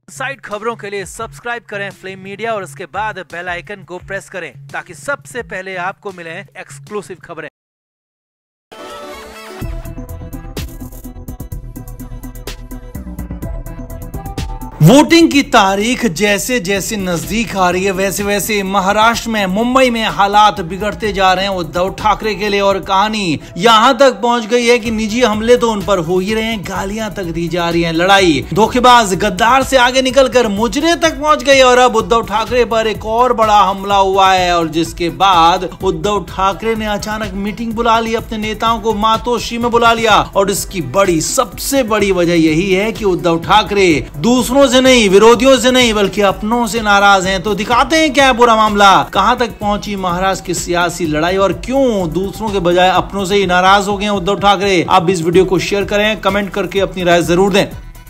Side खबरों के लिए सब्सक्राइब करें फ्लेम मीडिया और उसके बाद बेल आइकन को प्रेस करें ताकि सबसे पहले आपको मिले एक्सक्लूसिव खबरें। वोटिंग की तारीख जैसे जैसे नजदीक आ रही है वैसे वैसे महाराष्ट्र में, मुंबई में हालात बिगड़ते जा रहे हैं उद्धव ठाकरे के लिए। और कहानी यहां तक पहुंच गई है कि निजी हमले तो उन पर हो ही रहे हैं, गालियां तक दी जा रही हैं। लड़ाई धोखेबाज गद्दार से आगे निकलकर मुजरे तक पहुंच गई और अब उद्धव ठाकरे पर एक और बड़ा हमला हुआ है। और जिसके बाद उद्धव ठाकरे ने अचानक मीटिंग बुला ली, अपने नेताओं को मातोश्री में बुला लिया। और इसकी सबसे बड़ी वजह यही है कि उद्धव ठाकरे दूसरों से नहीं, विरोधियों से नहीं, बल्कि अपनों से नाराज हैं। तो दिखाते हैं क्या है पूरा मामला, कहां तक पहुंची महाराष्ट्र की सियासी लड़ाई और क्यों दूसरों के बजाय अपनों से ही नाराज हो गए उद्धव ठाकरे। आप इस वीडियो को शेयर करें, कमेंट करके अपनी राय जरूर दें।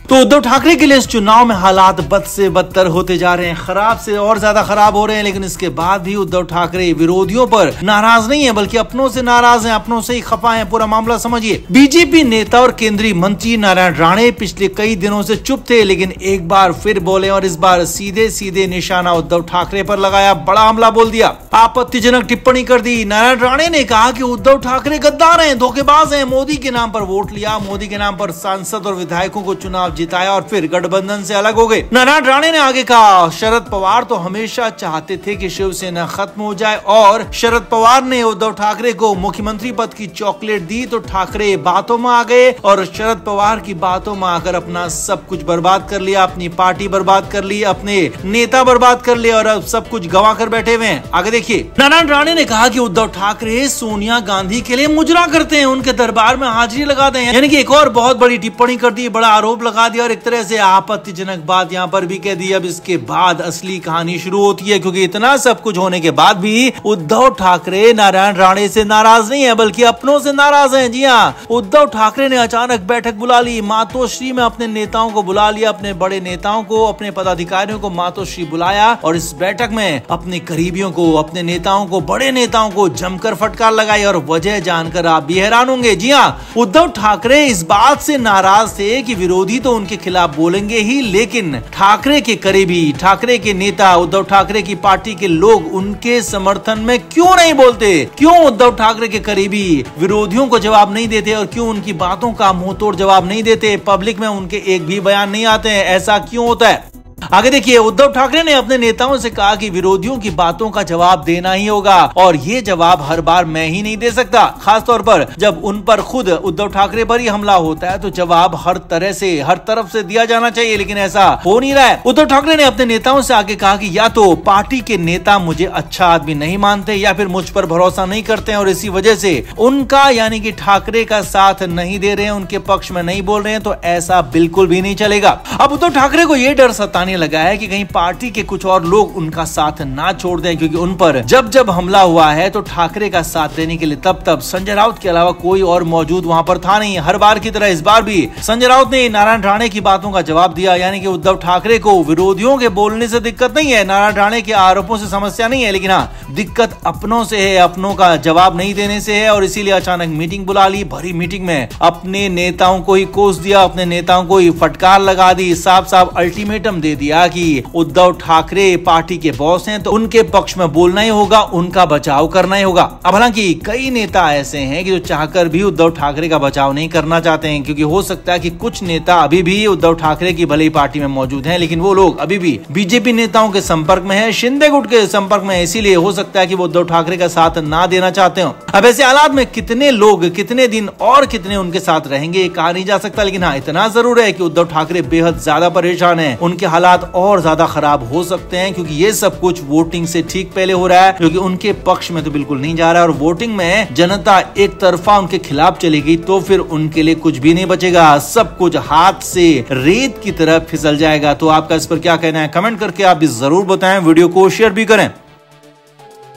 तो उद्धव ठाकरे के लिए इस चुनाव में हालात बद से बदतर होते जा रहे हैं, खराब से और ज्यादा खराब हो रहे हैं। लेकिन इसके बाद भी उद्धव ठाकरे विरोधियों पर नाराज नहीं है, बल्कि अपनों से नाराज हैं, अपनों से ही खफा हैं। पूरा मामला समझिए। बीजेपी नेता और केंद्रीय मंत्री नारायण राणे पिछले कई दिनों से चुप थे, लेकिन एक बार फिर बोले और इस बार सीधे सीधे निशाना उद्धव ठाकरे पर लगाया, बड़ा हमला बोल दिया, आपत्तिजनक टिप्पणी कर दी। नारायण राणे ने कहा कि उद्धव ठाकरे गद्दार हैं, धोखेबाज हैं, मोदी के नाम पर वोट लिया, मोदी के नाम पर सांसद और विधायकों को चुनाव जिताया और फिर गठबंधन से अलग हो गए। नारायण राणे ने आगे कहा, शरद पवार तो हमेशा चाहते थे कि शिवसेना खत्म हो जाए और शरद पवार ने उद्धव ठाकरे को मुख्यमंत्री पद की चॉकलेट दी तो ठाकरे बातों में आ गए और शरद पवार की बातों में आकर अपना सब कुछ बर्बाद कर लिया, अपनी पार्टी बर्बाद कर ली, अपने नेता बर्बाद कर लिए और अब सब कुछ गवा कर बैठे हुए हैं। आगे देखिए, नारायण राणे ने कहा कि उद्धव ठाकरे सोनिया गांधी के लिए मुजरा करते हैं, उनके दरबार में हाजिरी लगाते हैं। यानी कि एक और बहुत बड़ी टिप्पणी कर दी, बड़ा आरोप लगा दिया और एक तरह से आपत्तिजनक बात यहां पर भी कह दी। अब इसके बाद असली कहानी शुरू होती है, क्योंकि इतना सब कुछ होने के बाद भी उद्धव ठाकरे नारायण राणे से नाराज नहीं है, बल्कि अपनों से नाराज हैं। जी हां, उद्धव ठाकरे ने अचानक बैठक बुला ली, मातोश्री में अपने नेताओं को बुला लिया, अपने बड़े नेताओं को, अपने पदाधिकारियों को मातोश्री बुलाया और इस बैठक में अपने करीबियों को, अपने नेताओं को, बड़े नेताओं को जमकर फटकार लगाई। और वजह जानकर आप भी हैरान होंगे। जी हां, उद्धव ठाकरे इस बात से नाराज थे कि विरोधी तो उनके खिलाफ बोलेंगे ही, लेकिन ठाकरे के करीबी, ठाकरे के नेता, उद्धव ठाकरे की पार्टी के लोग उनके समर्थन में क्यों नहीं बोलते, क्यों उद्धव ठाकरे के करीबी विरोधियों को जवाब नहीं देते और क्यों उनकी बातों का मुंह तोड़ जवाब नहीं देते, पब्लिक में उनके एक भी बयान नहीं आते हैं, ऐसा क्यों होता है। आगे देखिए, उद्धव ठाकरे ने अपने नेताओं से कहा कि विरोधियों की बातों का जवाब देना ही होगा और ये जवाब हर बार मैं ही नहीं दे सकता। खासतौर पर जब उन पर खुद उद्धव ठाकरे पर ही हमला होता है तो जवाब हर तरह से, हर तरफ से दिया जाना चाहिए, लेकिन ऐसा हो नहीं रहा है। उद्धव ठाकरे ने अपने नेताओं से आगे कहा कि या तो पार्टी के नेता मुझे अच्छा आदमी नहीं मानते या फिर मुझ पर भरोसा नहीं करते हैं और इसी वजह से उनका यानी कि ठाकरे का साथ नहीं दे रहे हैं, उनके पक्ष में नहीं बोल रहे हैं, तो ऐसा बिल्कुल भी नहीं चलेगा। अब उद्धव ठाकरे को यह डर सताने लगा है कि कहीं पार्टी के कुछ और लोग उनका साथ ना छोड़ दें, क्योंकि उन पर जब जब हमला हुआ है तो ठाकरे का साथ देने के लिए तब संजय राउत के अलावा कोई और मौजूद वहां पर था नहीं। हर बार की तरह इस बार भी संजय राउत ने नारायण राणे की बातों का जवाब दिया, यानी कि उद्धव ठाकरे को विरोधियों के बोलने से दिक्कत नहीं है, नारायण राणे के आरोपों से समस्या नहीं है, लेकिन हाँ, दिक्कत अपनों से है, अपनों का जवाब नहीं देने से है। और इसीलिए अचानक मीटिंग बुला ली, भरी मीटिंग में अपने नेताओं को ही कोस दिया, अपने नेताओं को ही फटकार लगा दी, साफ साफ अल्टीमेटम दे दिया कि उद्धव ठाकरे पार्टी के बॉस हैं तो उनके पक्ष में बोलना ही होगा, उनका बचाव करना ही होगा। अब हालांकि कई नेता ऐसे हैं कि जो चाहकर भी उद्धव ठाकरे का बचाव नहीं करना चाहते हैं, क्योंकि हो सकता है कि कुछ नेता अभी भी उद्धव ठाकरे की भले ही पार्टी में मौजूद हैं, लेकिन वो लोग अभी भी बीजेपी नेताओं के संपर्क में है, शिंदे गुट के संपर्क में है, इसीलिए हो सकता है कि वो उद्धव ठाकरे का साथ ना देना चाहते हो। अब ऐसे हालात में कितने लोग, कितने दिन और कितने उनके साथ रहेंगे ये कहा नहीं जा सकता, लेकिन हाँ, इतना जरूर है कि उद्धव ठाकरे बेहद ज्यादा परेशान है, उनके हालात और ज्यादा खराब हो सकते हैं, क्योंकि ये सब कुछ वोटिंग से ठीक पहले हो रहा है, क्योंकि उनके पक्ष में तो बिल्कुल नहीं जा रहा है और वोटिंग में जनता एक तरफा उनके खिलाफ चलेगी तो फिर उनके लिए कुछ भी नहीं बचेगा, सब कुछ हाथ से रेत की तरह फिसल जाएगा। तो आपका इस पर क्या कहना है, कमेंट करके आप भी जरूर बताएं, वीडियो को शेयर भी करें।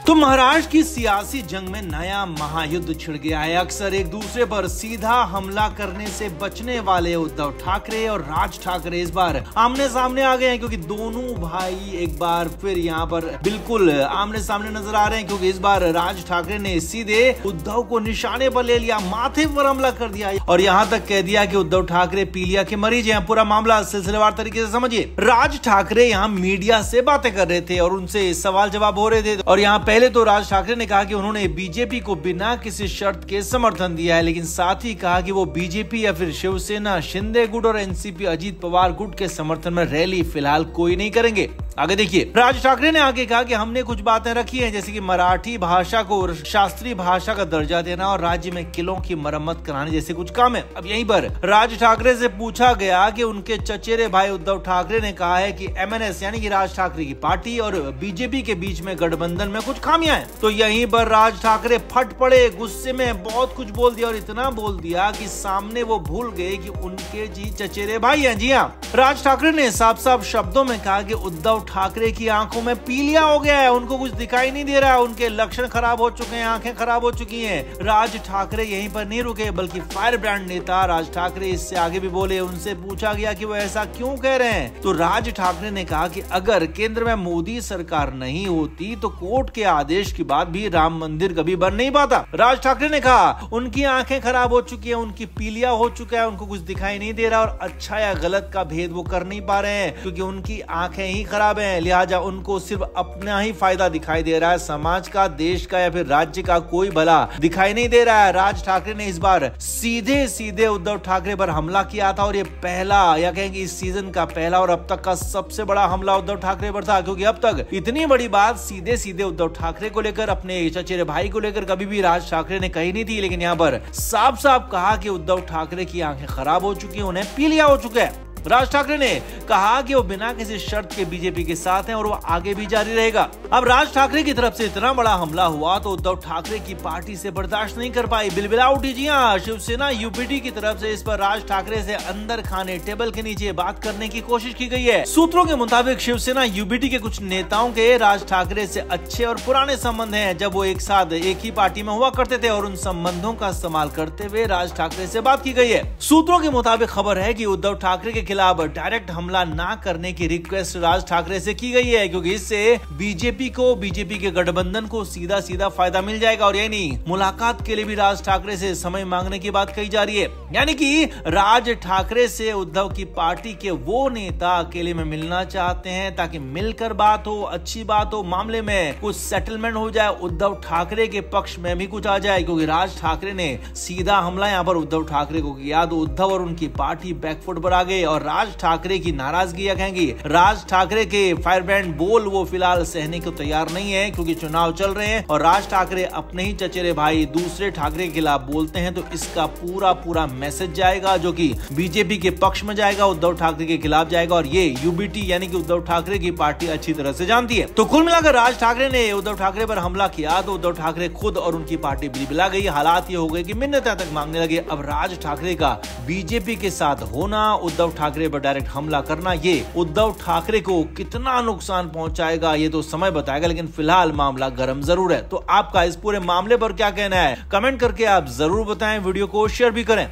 तो महाराष्ट्र की सियासी जंग में नया महायुद्ध छिड़ गया है। अक्सर एक दूसरे पर सीधा हमला करने से बचने वाले उद्धव ठाकरे और राज ठाकरे इस बार आमने सामने आ गए हैं, क्योंकि दोनों भाई एक बार फिर यहाँ पर बिल्कुल आमने सामने नजर आ रहे हैं। क्योंकि इस बार राज ठाकरे ने सीधे उद्धव को निशाने पर ले लिया, माथे पर हमला कर दिया और यहाँ तक कह दिया कि उद्धव ठाकरे पीलिया के मरीज हैं। पूरा मामला सिलसिलेवार तरीके से समझिए। राज ठाकरे यहाँ मीडिया से बातें कर रहे थे और उनसे सवाल जवाब हो रहे थे और यहाँ पहले तो राज ठाकरे ने कहा कि उन्होंने बीजेपी को बिना किसी शर्त के समर्थन दिया है, लेकिन साथ ही कहा कि वो बीजेपी या फिर शिवसेना, शिंदे गुट और एनसीपी अजीत पवार गुट के समर्थन में रैली फिलहाल कोई नहीं करेंगे। आगे देखिए, राज ठाकरे ने आगे कहा कि हमने कुछ बातें रखी हैं, जैसे कि मराठी भाषा को शास्त्रीय भाषा का दर्जा देना और राज्य में किलों की मरम्मत कराने जैसे कुछ काम है। अब यहीं पर राज ठाकरे से पूछा गया कि उनके चचेरे भाई उद्धव ठाकरे ने कहा है कि एमएनएस यानी कि राज ठाकरे की पार्टी और बीजेपी के बीच में गठबंधन में कुछ खामियां हैं। तो यहीं पर राज ठाकरे फट पड़े, गुस्से में बहुत कुछ बोल दिया और इतना बोल दिया कि सामने वो भूल गए कि उनके जी चचेरे भाई हैं। जी हाँ, राज ठाकरे ने साफ साफ शब्दों में कहा कि उद्धव ठाकरे की आंखों में पीलिया हो गया है, उनको कुछ दिखाई नहीं दे रहा है, उनके लक्षण खराब हो चुके हैं, आंखें खराब हो चुकी हैं। राज ठाकरे यहीं पर नहीं रुके, बल्कि फायर ब्रांड नेता राज ठाकरे इससे आगे भी बोले। उनसे पूछा गया कि वो ऐसा क्यों कह रहे हैं, तो राज ठाकरे ने कहा कि अगर केंद्र में मोदी सरकार नहीं होती तो कोर्ट के आदेश के बाद भी राम मंदिर कभी बन नहीं पाता। राज ठाकरे ने कहा उनकी आंखें खराब हो चुकी है, उनकी पीलिया हो चुका है, उनको कुछ दिखाई नहीं दे रहा और अच्छा या गलत का भेद वो कर नहीं पा रहे हैं, क्योंकि उनकी आंखें ही खराब हैं। लिहाजा उनको सिर्फ अपना ही फायदा दिखाई दे रहा है, समाज का, देश का या फिर राज्य का कोई भला दिखाई नहीं दे रहा है। राज ठाकरे ने इस बार सीधे सीधे उद्धव ठाकरे पर हमला किया था और ये पहला या कहेंगे इस सीजन का पहला और अब तक का सबसे बड़ा हमला उद्धव ठाकरे पर था, क्योंकि अब तक इतनी बड़ी बात सीधे सीधे उद्धव ठाकरे को लेकर, अपने चचेरे भाई को लेकर कभी भी राज ठाकरे ने कही नहीं थी। लेकिन यहाँ पर साफ साफ कहा कि उद्धव ठाकरे की आंखें खराब हो चुकी हैं, उन्हें पीलिया हो चुका है। राज ठाकरे ने कहा कि वो बिना किसी शर्त के बीजेपी के साथ हैं और वो आगे भी जारी रहेगा। अब राज ठाकरे की तरफ से इतना बड़ा हमला हुआ तो उद्धव ठाकरे की पार्टी से बर्दाश्त नहीं कर पाई, बिलबिला उठी। जी हाँ, शिवसेना यूपीटी की तरफ से इस पर राज ठाकरे से अंदर खाने टेबल के नीचे बात करने की कोशिश की गई है। सूत्रों के मुताबिक शिवसेना यूपीटी के कुछ नेताओं के राज ठाकरे से अच्छे और पुराने संबंध हैं, जब वो एक साथ एक ही पार्टी में हुआ करते थे और उन संबंधों का इस्तेमाल करते हुए राज ठाकरे से बात की गई है। सूत्रों के मुताबिक खबर है कि उद्धव ठाकरे के खिलाफ डायरेक्ट हमला ना करने की रिक्वेस्ट राज ठाकरे से की गई है, क्योंकि इससे बीजेपी के गठबंधन को सीधा सीधा फायदा मिल जाएगा। और यानी मुलाकात के लिए भी राज ठाकरे से समय मांगने की बात कही जा रही है, यानी कि राज ठाकरे से उद्धव की पार्टी के वो नेता अकेले में मिलना चाहते हैं ताकि मिलकर बात हो, अच्छी बात हो, मामले में कुछ सेटलमेंट हो जाए, उद्धव ठाकरे के पक्ष में भी कुछ आ जाए। क्योंकि राज ठाकरे ने सीधा हमला यहाँ पर उद्धव ठाकरे को किया तो उद्धव और उनकी पार्टी बैकफुट पर आ गए और राज ठाकरे की नाराजगी या कहेंगे राज ठाकरे के फायर ब्रांड बोल वो फिलहाल सहने को तैयार नहीं है, क्योंकि चुनाव चल रहे हैं और राज ठाकरे अपने ही चचेरे भाई दूसरे ठाकरे के खिलाफ बोलते हैं तो इसका पूरा मैसेज जाएगा जो कि बीजेपी के पक्ष में जाएगा, उद्धव ठाकरे के खिलाफ जाएगा। और ये यूबीटी यानी कि उद्धव ठाकरे की पार्टी अच्छी तरह से जानती है। तो कुल मिलाकर राज ठाकरे ने उद्धव ठाकरे पर हमला किया तो उद्धव ठाकरे खुद और उनकी पार्टी बिलबिला गई। हालात ये हो गए कि मिन्नतें तक मांगने लगे। अब राज ठाकरे का बीजेपी के साथ होना, उद्धव ठाकरे पर डायरेक्ट हमला करना, ये उद्धव ठाकरे को कितना नुकसान पहुंचाएगा ये तो समय बताएगा, लेकिन फिलहाल मामला गर्म जरूर है। तो आपका इस पूरे मामले पर क्या कहना है, कमेंट करके आप जरूर बताएं, वीडियो को शेयर भी करें।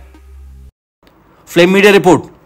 Flame media report.